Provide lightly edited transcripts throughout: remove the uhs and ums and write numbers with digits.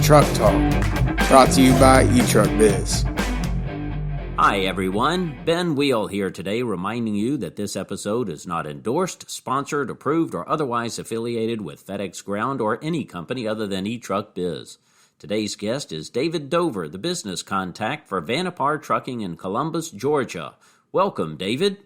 Truck Talk, brought to you by eTruckBiz. Hi everyone, Ben Wheel here today reminding you that this episode is not endorsed, sponsored, approved, or otherwise affiliated with FedEx Ground or any company other than eTruckBiz. Today's guest is David Dover, the business contact for Vanipar Trucking in Columbus, Georgia. Welcome, David.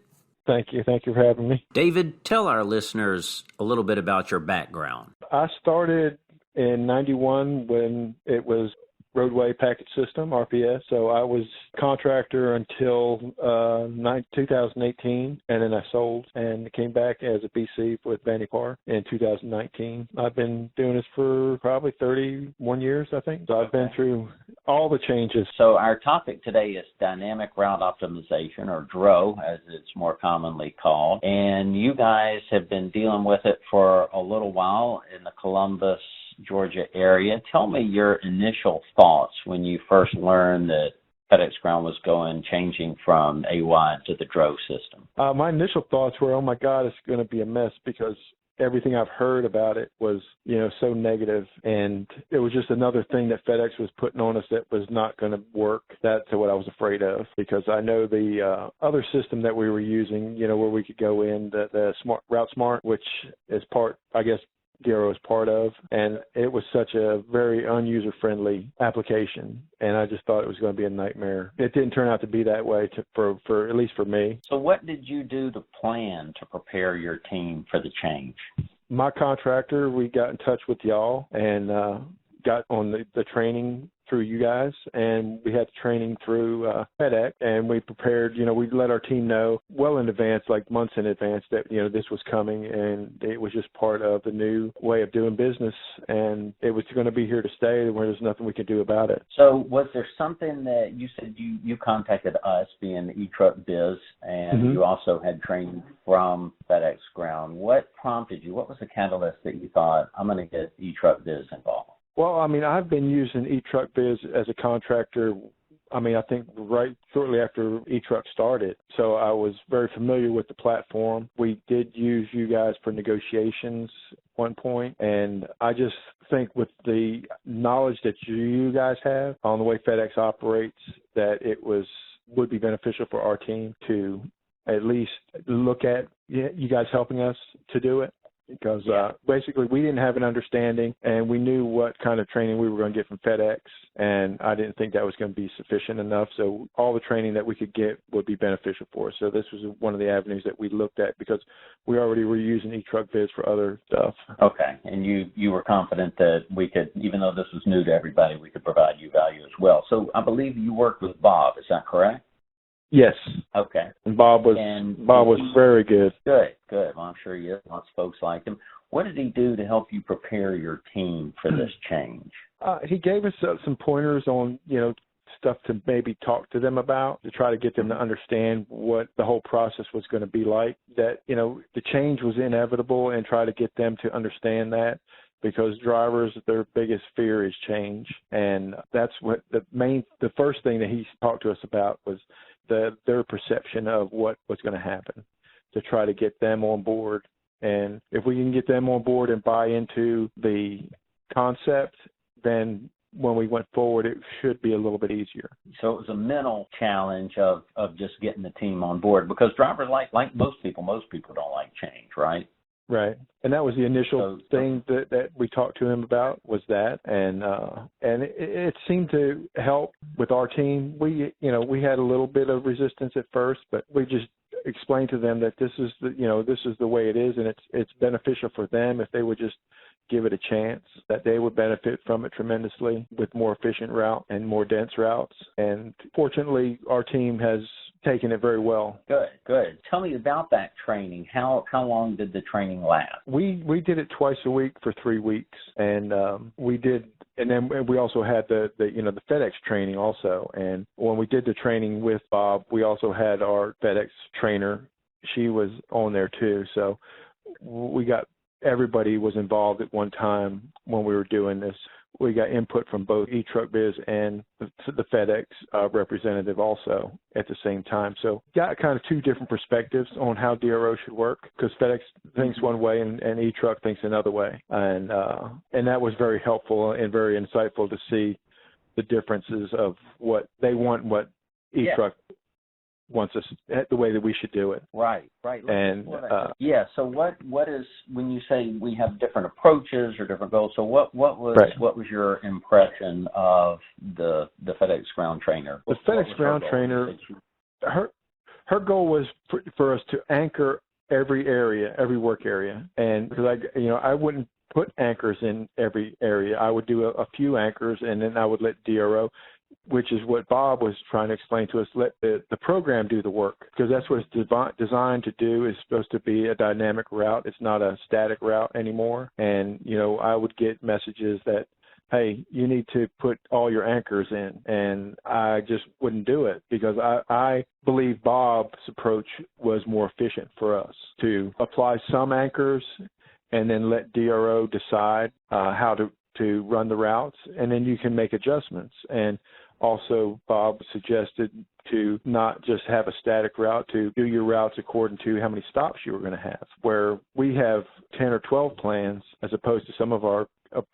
Thank you. Thank you for having me. David, tell our listeners a little bit about your background. I started in 91 when it was Roadway Package System, RPS. So I was contractor until 2018, and then I sold and came back as a BC with Vanipar in 2019. I've been doing this for probably 31 years, I think. So I've been through all the changes. So our topic today is Dynamic Route Optimization, or DRO, as it's more commonly called. And you guys have been dealing with it for a little while in the Columbus, Georgia area. Tell me your initial thoughts when you first learned that FedEx Ground was changing from AY to the DRO system. My initial thoughts were, oh my God, it's going to be a mess, because everything I've heard about it was, so negative. And it was just another thing that FedEx was putting on us that was not going to work. That's what I was afraid of, because I know the other system that we were using, where we could go in, the Route Smart, which is part, I guess, DRO is part of, and it was such a very unuser-friendly application, and I just thought it was going to be a nightmare. It didn't turn out to be that way, for at least for me. So what did you do to plan to prepare your team for the change? My contractor, we got in touch with y'all and got on the training through you guys, and we had training through FedEx, and we prepared, we let our team know well in advance, like months in advance, that, this was coming, and it was just part of the new way of doing business, and it was going to be here to stay, where there's nothing we could do about it. So was there something that you said you contacted us, being eTruckBiz, and you also had training from FedEx Ground. What prompted you? What was the catalyst that you thought, I'm going to get eTruckBiz involved? Well, I've been using eTruckBiz as a contractor, I think right shortly after eTruck started. So I was very familiar with the platform. We did use you guys for negotiations at one point, and I just think with the knowledge that you guys have on the way FedEx operates, that it would be beneficial for our team to at least look at you guys helping us to do it. Because basically we didn't have an understanding, and we knew what kind of training we were going to get from FedEx, and I didn't think that was going to be sufficient enough. So all the training that we could get would be beneficial for us. So this was one of the avenues that we looked at, because we already were using eTruckBiz for other stuff. Okay, and you were confident that we could, even though this was new to everybody, we could provide you value as well. So I believe you worked with Bob, is that correct? Yes. Okay. And Bob was very good. Good. Well, I'm sure lots of folks liked him. What did he do to help you prepare your team for this change? He gave us some pointers on, stuff to maybe talk to them about, to try to get them to understand what the whole process was going to be like, that, the change was inevitable, and try to get them to understand that. Because drivers, their biggest fear is change. And that's what the first thing that he talked to us about was their perception of what was going to happen, to try to get them on board. And if we can get them on board and buy into the concept, then when we went forward, it should be a little bit easier. So it was a mental challenge of just getting the team on board, because drivers, like most people don't like change, right? Right. And that was the initial thing that we talked to him about, was that. And it seemed to help with our team. We had a little bit of resistance at first, but we just explained to them that this is the way it is, and it's beneficial for them if they would just give it a chance, that they would benefit from it tremendously with more efficient route and more dense routes. And fortunately, our team has taken it very well. Good. Tell me about that training. How long did the training last? We did it twice a week for 3 weeks, and and then we also had the FedEx training also. And when we did the training with Bob, we also had our FedEx trainer. She was on there too. So everybody was involved at one time when we were doing this. we got input from both eTruckBiz and the FedEx representative also at the same time. So got kind of two different perspectives on how DRO should work, because FedEx thinks one way and eTruck thinks another way. And that was very helpful and very insightful to see the differences of what they want and what eTruck wants us, the way that we should do it. Right. And so what is, when you say we have different approaches or different goals, so what was your impression of the FedEx Ground trainer? The FedEx Ground trainer, her goal was for us to anchor every area, every work area. And because I wouldn't put anchors in every area. I would do a few anchors, and then I would let DRO, which is what Bob was trying to explain to us, let the program do the work, because that's what it's designed to do. It's supposed to be a dynamic route. It's not a static route anymore. And, I would get messages that, hey, you need to put all your anchors in. And I just wouldn't do it, because I believe Bob's approach was more efficient for us to apply some anchors and then let DRO decide how to run the routes, and then you can make adjustments. And also, Bob suggested to not just have a static route, to do your routes according to how many stops you were going to have, where we have 10 or 12 plans as opposed to some of our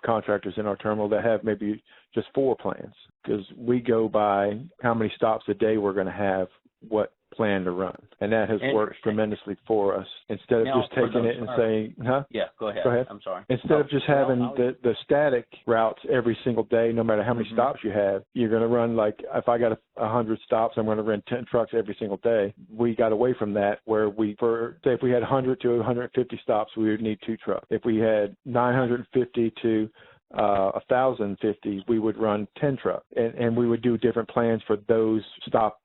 contractors in our terminal that have maybe just 4 plans, because we go by how many stops a day we're going to have, what plan to run. And that has worked tremendously for us. Instead of just taking it and saying, Yeah, go ahead. I'm sorry. Instead of just having the static routes every single day, no matter how many stops you have, you're going to run, like, if I got 100 stops, I'm going to run 10 trucks every single day. We got away from that, where say if we had 100 to 150 stops, we would need 2 trucks. If we had 950 to 1,050, we would run 10 trucks, and we would do different plans for those stop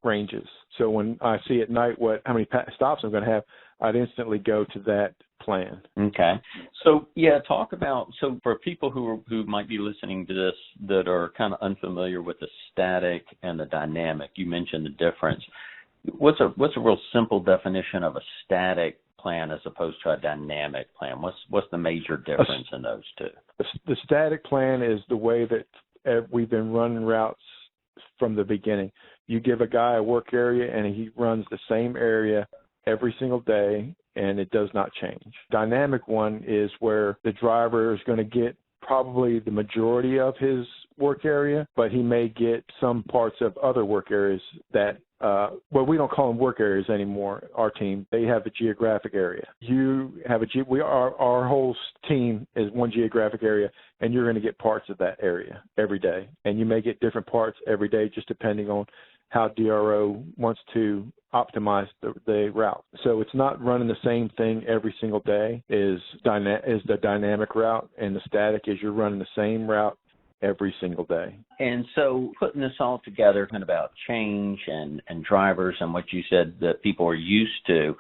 ranges. So when I see at night how many stops I'm going to have, I'd instantly go to that plan. Okay. So talk about, so for people who might be listening to this that are kind of unfamiliar with the static and the dynamic, you mentioned the difference. What's a real simple definition of a static plan as opposed to a dynamic plan? What's the major difference in those two? The static plan is the way that we've been running routes from the beginning. You give a guy a work area, and he runs the same area every single day, and it does not change. Dynamic one is where the driver is going to get probably the majority of his work area, but he may get some parts of other work areas that we don't call them work areas anymore. Our team, they have a geographic area. You have our whole team is one geographic area, and you're going to get parts of that area every day. And you may get different parts every day, just depending on how DRO wants to optimize the route. So it's not running the same thing every single day is the dynamic route, and the static is you're running the same route every single day. And so putting this all together, kind of about change and drivers and what you said that people are used to,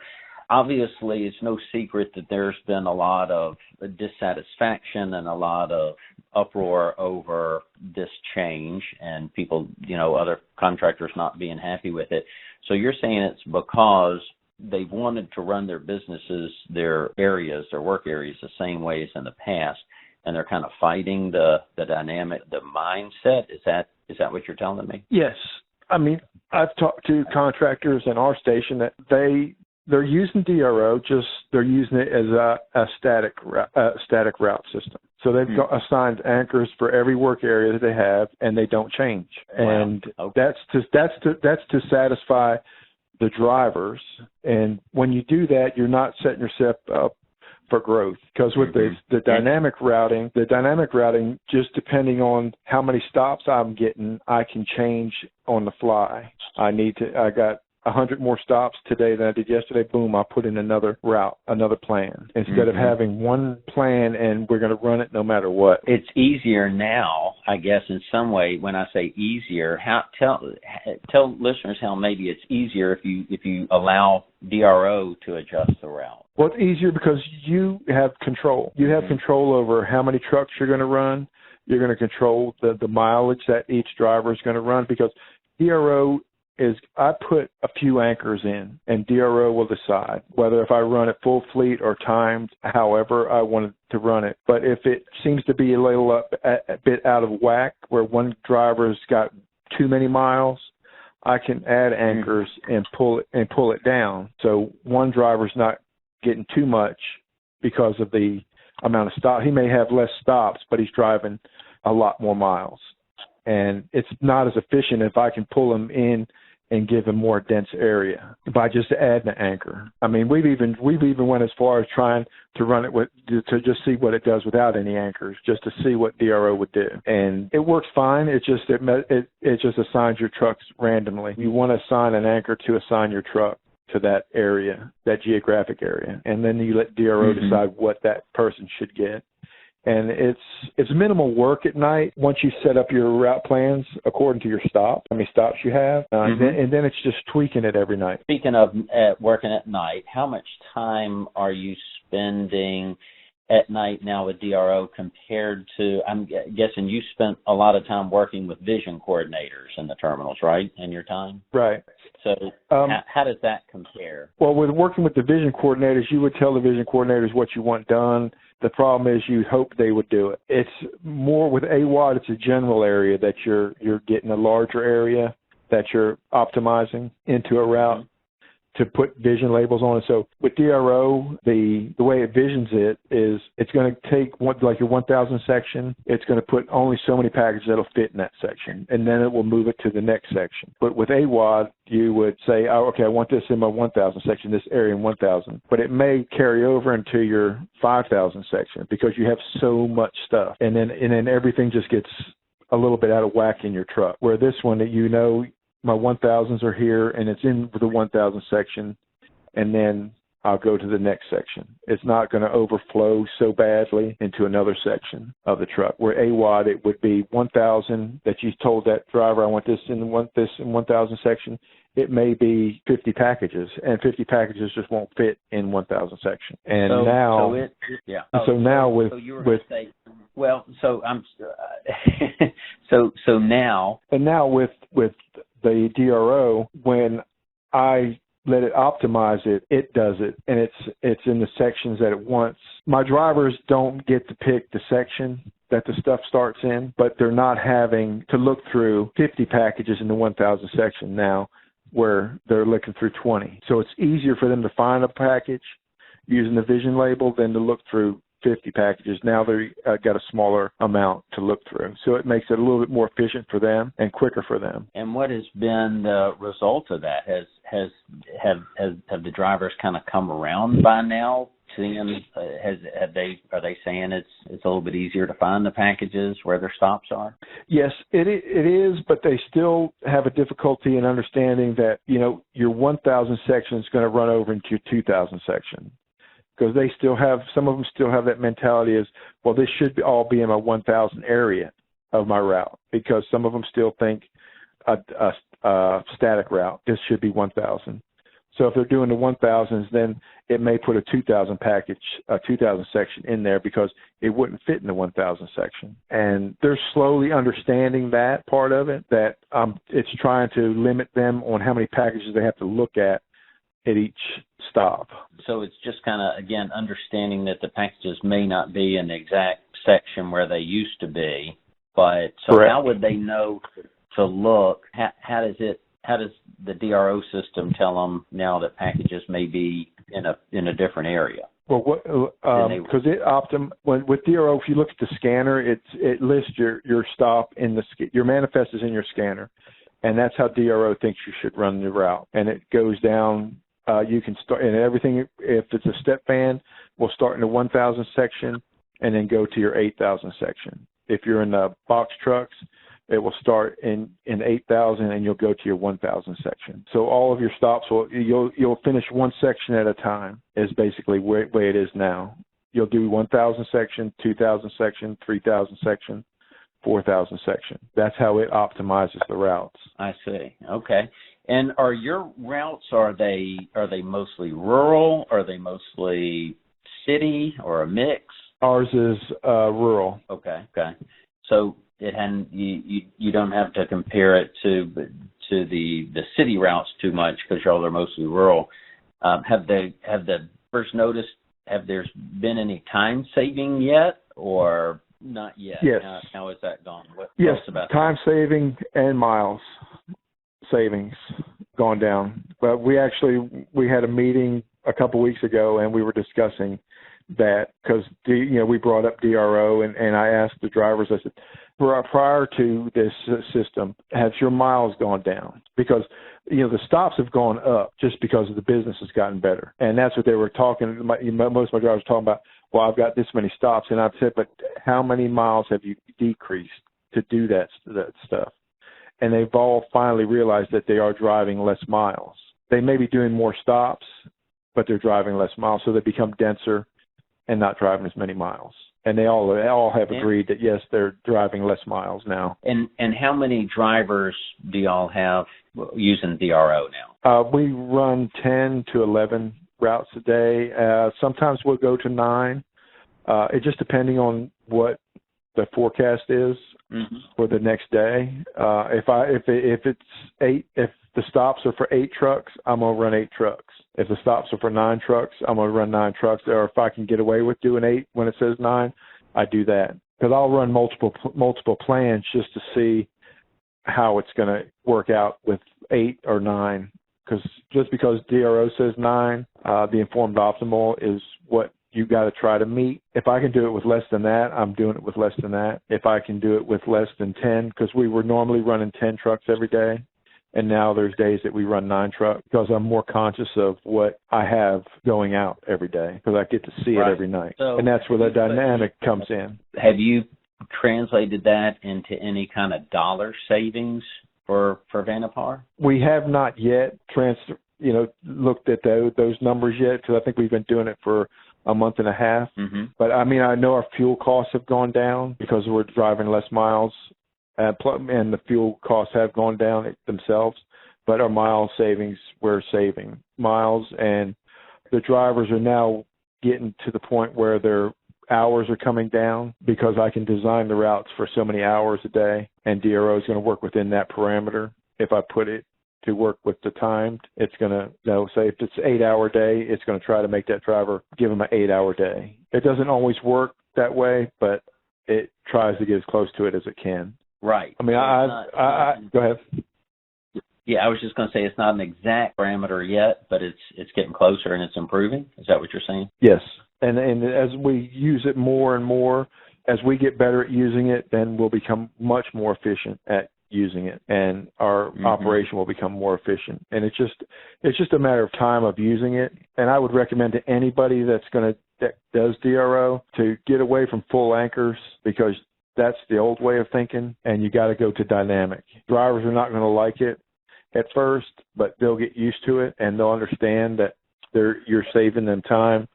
obviously it's no secret that there's been a lot of dissatisfaction and a lot of uproar over this change, and people, other contractors not being happy with it. So you're saying it's because they've wanted to run their businesses, their areas, their work areas the same way as in the past, and they're kind of fighting the dynamic, the mindset. Is that what you're telling me? Yes. I mean, I've talked to contractors in our station that they're using DRO, just they're using it as a static route system. So they've got assigned anchors for every work area that they have, and they don't change. Wow. And okay. that's to satisfy the drivers. And when you do that, you're not setting yourself up for growth, because with the dynamic routing, just depending on how many stops I'm getting, I can change on the fly. I got 100 more stops today than I did yesterday. Boom, I put in another route, another plan, instead of having one plan and we're going to run it no matter what. It's easier now, I guess, in some way. When I say easier, tell listeners how maybe it's easier if you allow DRO to adjust the route. Well, it's easier because you have control. You have control over how many trucks you're going to run. You're going to control the mileage that each driver is going to run, because DRO is I put a few anchors in, and DRO will decide whether if I run it full fleet or timed, however I wanted to run it. But if it seems to be a bit out of whack, where one driver's got too many miles, I can add anchors and pull it down. So one driver's not getting too much because of the amount of stop. He may have less stops, but he's driving a lot more miles. And it's not as efficient if I can pull him in and give him more dense area by just adding an anchor. I mean, we've even went as far as trying to run it to just see what it does without any anchors, just to see what DRO would do. And it works fine. It just assigns your trucks randomly. You want to assign an anchor to assign your truck to that area, that geographic area, and then you let DRO decide what that person should get. And it's minimal work at night once you set up your route plans according to your stop, how many stops you have, and then it's just tweaking it every night. Speaking of working at night, how much time are you spending at night now with DRO compared to, I'm guessing you spent a lot of time working with vision coordinators in the terminals, right, in your time? Right. So how does that compare? Well, with working with the vision coordinators, you would tell the vision coordinators what you want done. The problem is you hope they would do it. It's more with AWOD, it's a general area that you're getting a larger area that you're optimizing into a route to put vision labels on it. So with DRO, the way it visions it is it's going to take like your 1,000 section. It's going to put only so many packages that'll fit in that section, and then it will move it to the next section. But with AWOD, you would say, oh, okay, I want this in my 1,000 section, this area in 1,000. But it may carry over into your 5,000 section because you have so much stuff. And then everything just gets a little bit out of whack in your truck. Where this one, that you know, my 1,000s are here, and it's in the 1,000 section, and then I'll go to the next section. It's not going to overflow so badly into another section of the truck. Where AWOD, it would be 1,000 that you told that driver, I want this in 1,000 section. It may be 50 packages, and 50 packages just won't fit in 1,000 section. And now with the DRO, when I let it optimize it, it does it, and it's in the sections that it wants. My drivers don't get to pick the section that the stuff starts in, but they're not having to look through 50 packages in the 1,000 section now, where they're looking through 20. So it's easier for them to find a package using the vision label than to look through 50 packages. Now they've got a smaller amount to look through. So it makes it a little bit more efficient for them and quicker for them. And what has been the result of that? Have the drivers kind of come around by now? Are they saying it's a little bit easier to find the packages where their stops are? Yes, it is, but they still have a difficulty in understanding that, you know, your 1,000 section is going to run over into your 2,000 section. Because some of them still have that mentality is, well, this should all be in my 1,000 area of my route, because some of them still think a static route, this should be 1,000. So if they're doing the 1,000s, then it may put a 2,000 package, a 2,000 section in there because it wouldn't fit in the 1,000 section. And they're slowly understanding that part of it, that it's trying to limit them on how many packages they have to look at each stop. So it's just kind of, again, understanding that the packages may not be in the exact section where they used to be, but so Correct. How would they know to look? How does the DRO system tell them now that packages may be in a different area? Well, because with DRO, if you look at the scanner, it lists your stop in your manifest is in your scanner, and that's how DRO thinks you should run the route. And it goes down. You can start, and everything, if it's a step van, will start in the 1,000 section and then go to your 8,000 section. If you're in the box trucks, it will start in 8,000 and you'll go to your 1,000 section. So all of your stops you'll finish one section at a time is basically the way it is now. You'll do 1,000 section, 2,000 section, 3,000 section, 4,000 section. That's how it optimizes the routes. I see. Okay. And are your routes, are they mostly rural? Are they mostly city or a mix? Ours is rural. Okay. So it hadn't, you don't have to compare it to to the city routes too much because y'all are mostly rural. Have the first noticed, have there been any time saving yet or not yet? Yes. How has that gone? Yes, tell us about time saving and miles savings gone down. But we had a meeting a couple weeks ago, and we were discussing that because we brought up DRO, and I asked the drivers, I said, prior to this system, has your miles gone down? Because the stops have gone up just because the business has gotten better, and that's what they were talking. Most of my drivers were talking about. Well, I've got this many stops, and I've said, but how many miles have you decreased to do that stuff? And they've all finally realized that they are driving less miles. They may be doing more stops, but they're driving less miles, so they become denser and not driving as many miles. And they all have agreed that, yes, they're driving less miles now. And how many drivers do y'all have using DRO now? We run 10 to 11 routes a day. Sometimes we'll go to 9. It just depending on what the forecast is for the next day. If it's 8, if the stops are for 8 trucks, I'm gonna run 8 trucks. If the stops are for 9 trucks, I'm gonna run 9 trucks. Or if I can get away with doing 8 when it says 9, I do that, because I'll run multiple plans just to see how it's gonna work out with 8 or 9. Because just because DRO says 9, the informed optimal is what you got to try to meet. If I can do it with less than that, I'm doing it with less than that. If I can do it with less than 10, because we were normally running 10 trucks every day, and now there's days that we run 9 trucks, because I'm more conscious of what I have going out every day, because I get to see it every night. So, and that's where the dynamic comes in. Have you translated that into any kind of dollar savings for Vanipar? We have not yet looked at those numbers yet, because I think we've been doing it for a month and a half. But I know our fuel costs have gone down because we're driving less miles, and the fuel costs have gone down themselves. But our mile savings, we're saving miles, and the drivers are now getting to the point where their hours are coming down, because I can design the routes for so many hours a day, and DRO is going to work within that parameter. If I put it to work with the timed, it's going to, say if it's 8-hour day, it's going to try to make that driver give him an 8-hour day. It doesn't always work that way, but it tries to get as close to it as it can. Right. I mean, go ahead. Yeah, I was just going to say it's not an exact parameter yet, but it's getting closer and it's improving. Is that what you're saying? Yes. And as we use it more and more, as we get better at using it, then we'll become much more efficient at using it, and our operation will become more efficient. And it's just a matter of time of using it. And I would recommend to anybody that does DRO to get away from full anchors, because that's the old way of thinking, and you got to go to dynamic. Drivers are not going to like it at first, but they'll get used to it, and they'll understand that you're saving them time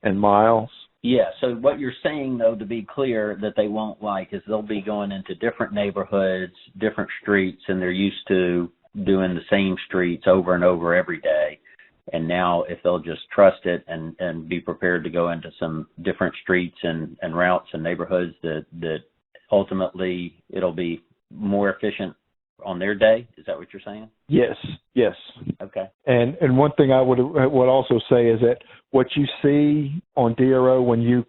and miles. Yeah, so what you're saying, though, to be clear, that they won't like is they'll be going into different neighborhoods, different streets, and they're used to doing the same streets over and over every day. And now if they'll just trust it and be prepared to go into some different streets and routes and neighborhoods, that ultimately it'll be more efficient on their day. Is that what you're saying? Yes. Okay. And one thing I would also say is that what you see on DRO when you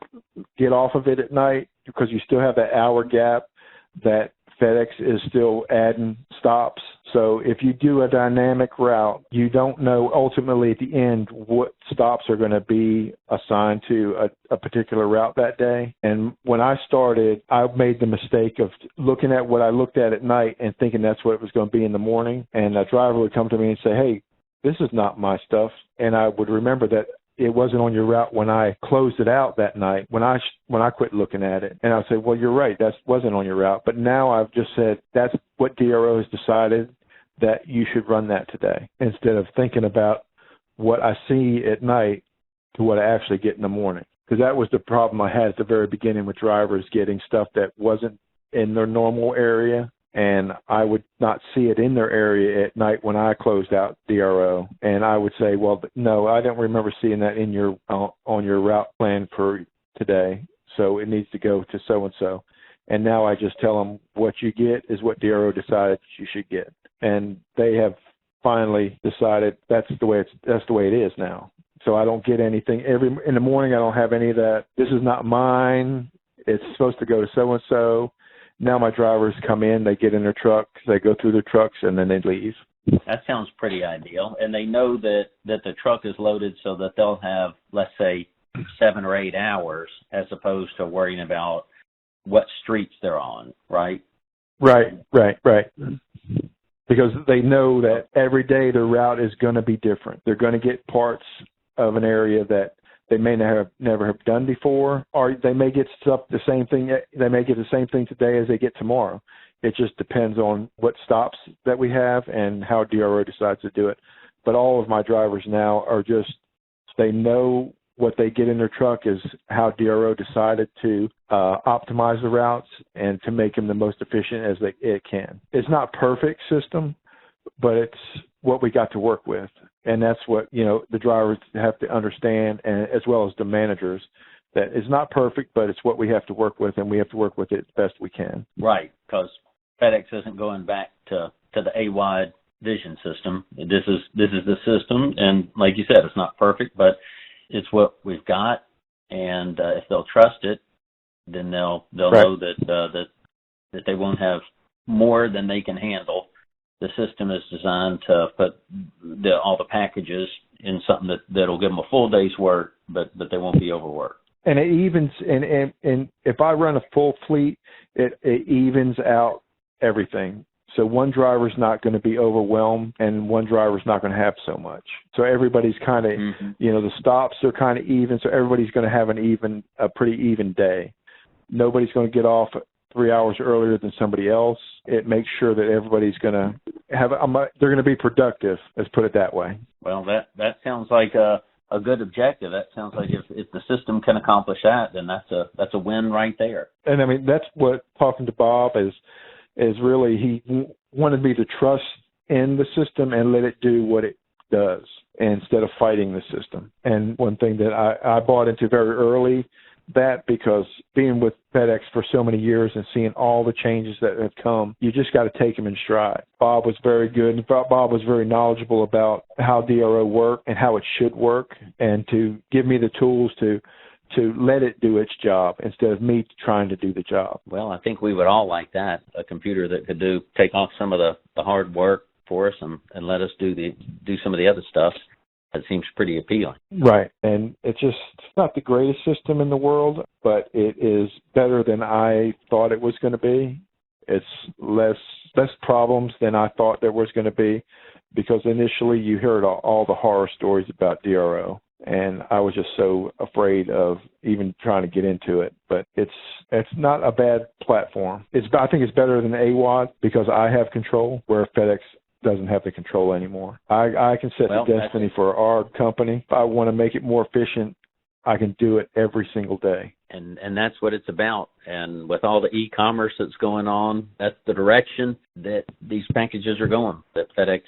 get off of it at night, because you still have that hour gap, that FedEx is still adding stops. So if you do a dynamic route, you don't know ultimately at the end what stops are going to be assigned to a particular route that day. And when I started, I made the mistake of looking at what I looked at night and thinking that's what it was going to be in the morning. And a driver would come to me and say, "Hey, this is not my stuff." And I would remember that it wasn't on your route when I closed it out that night, when I quit looking at it. And I would say, well, you're right, that wasn't on your route. But now I've just said that's what DRO has decided, that you should run that today, instead of thinking about what I see at night to what I actually get in the morning. Because that was the problem I had at the very beginning with drivers getting stuff that wasn't in their normal area, and I would not see it in their area at night when I closed out DRO. And I would say, well, no, I don't remember seeing that in your on your route plan for today, so it needs to go to so-and-so. And now I just tell them what you get is what DRO decided you should get. and they have finally decided that's the way it is now. So I don't get anything in the morning. I don't have any of that. This is not mine. It's supposed to go to so and so. Now my drivers come in, they get in their trucks, they go through their trucks, and then they leave. That sounds pretty ideal. And they know that the truck is loaded so that they'll have, let's say, 7 or 8 hours, as opposed to worrying about what streets they're on, right? Right. Because they know that every day their route is going to be different. They're going to get parts of an area that they may never have done before, or they may get the same thing. They may get the same thing today as they get tomorrow. It just depends on what stops that we have and how DRO decides to do it. But all of my drivers now are they know what they get in their truck is how DRO decided to optimize the routes and to make them the most efficient as it can. It's not a perfect system, but it's what we got to work with. And that's what, the drivers have to understand, and as well as the managers, that it's not perfect, but it's what we have to work with, and we have to work with it as best we can. Right, because FedEx isn't going back to the AWOD vision system. This is the system, and like you said, it's not perfect, but it's what we've got, and if they'll trust it, then they'll right. know that they won't have more than they can handle. The system is designed to put all the packages in something that'll give them a full day's work, but they won't be overworked. And it evens, and if I run a full fleet, it evens out everything. So one driver's not going to be overwhelmed, and one driver's not going to have so much. So everybody's kind of, the stops are kind of even. So everybody's going to have a pretty even day. Nobody's going to get off 3 hours earlier than somebody else. It makes sure that everybody's going to they're going to be productive. Let's put it that way. Well, that sounds like a good objective. That sounds like if the system can accomplish that, then that's a win right there. And I mean, that's what talking to Bob is really, he wanted me to trust in the system and let it do what it does instead of fighting the system. And one thing that I bought into very early, because being with FedEx for so many years and seeing all the changes that have come, you just got to take them in stride. Bob was very good, and Bob was very knowledgeable about how DRO worked and how it should work, and to give me the tools to let it do its job instead of me trying to do the job. Well, I think we would all like that, a computer that could take off some of the hard work for us and let us do some of the other stuff. That seems pretty appealing. Right. And it's not the greatest system in the world, but it is better than I thought it was going to be. It's less problems than I thought there was going to be, because initially you heard all the horror stories about DRO. And I was just so afraid of even trying to get into it. But it's not a bad platform. I think it's better than AWOD because I have control, where FedEx doesn't have the control anymore. I can set the destiny for our company. If I want to make it more efficient, I can do it every single day. And that's what it's about. And with all the e-commerce that's going on, that's the direction that these packages are going, that FedEx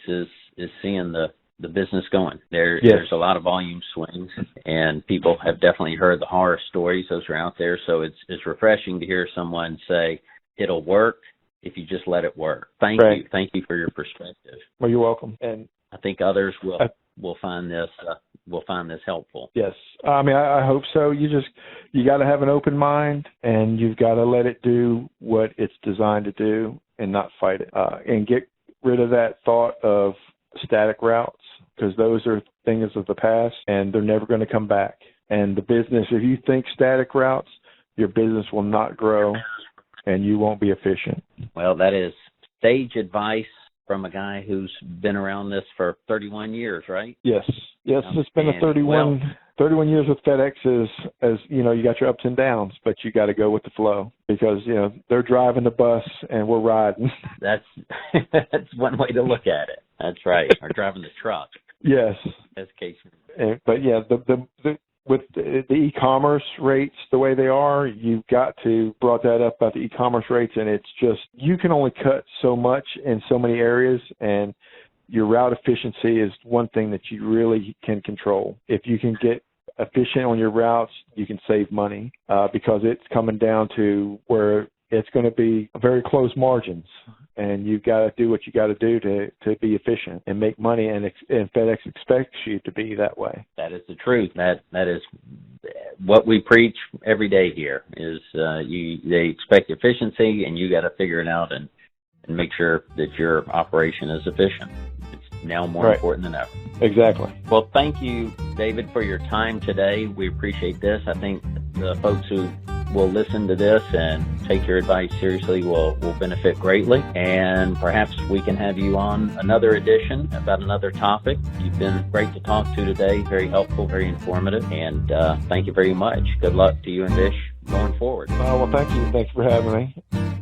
is seeing the business going. There's a lot of volume swings, and people have definitely heard the horror stories. Those are out there. So it's refreshing to hear someone say it'll work if you just let it work. Thank you. Thank you for your perspective. Well, you're welcome. And I think others will find this helpful. Yes. I mean, I hope so. You got to have an open mind, and you've got to let it do what it's designed to do and not fight it, and get rid of that thought of static routes, because those are things of the past and they're never going to come back. And the business, if you think static routes, your business will not grow and you won't be efficient. Well, that is sage advice from a guy who's been around this for 31 years, right? Yes. It's been a 31 years with FedEx as you got your ups and downs, but you got to go with the flow, because, they're driving the bus and we're riding. That's one way to look at it. That's right. Or driving the truck. Yes. That's case. But yeah, with the e-commerce rates the way they are, you've got to brought that up about the e-commerce rates, and it's just, you can only cut so much in so many areas, and your route efficiency is one thing that you really can control. If you can get efficient on your routes, you can save money, because it's coming down to where it's going to be very close margins. And you've got to do what you got to do to be efficient and make money, and FedEx expects you to be that way. That is the truth. That is what we preach every day here. Is they expect efficiency, and you got to figure it out and make sure that your operation is efficient. It's now more important than ever. Exactly. Well, thank you, David, for your time today. We appreciate this. I think the folks who will listen to this and take your advice seriously will benefit greatly. And perhaps we can have you on another edition about another topic. You've been great to talk to today, very helpful, very informative, and thank you very much. Good luck to you and Vish going forward. Well, thank you. Thanks for having me.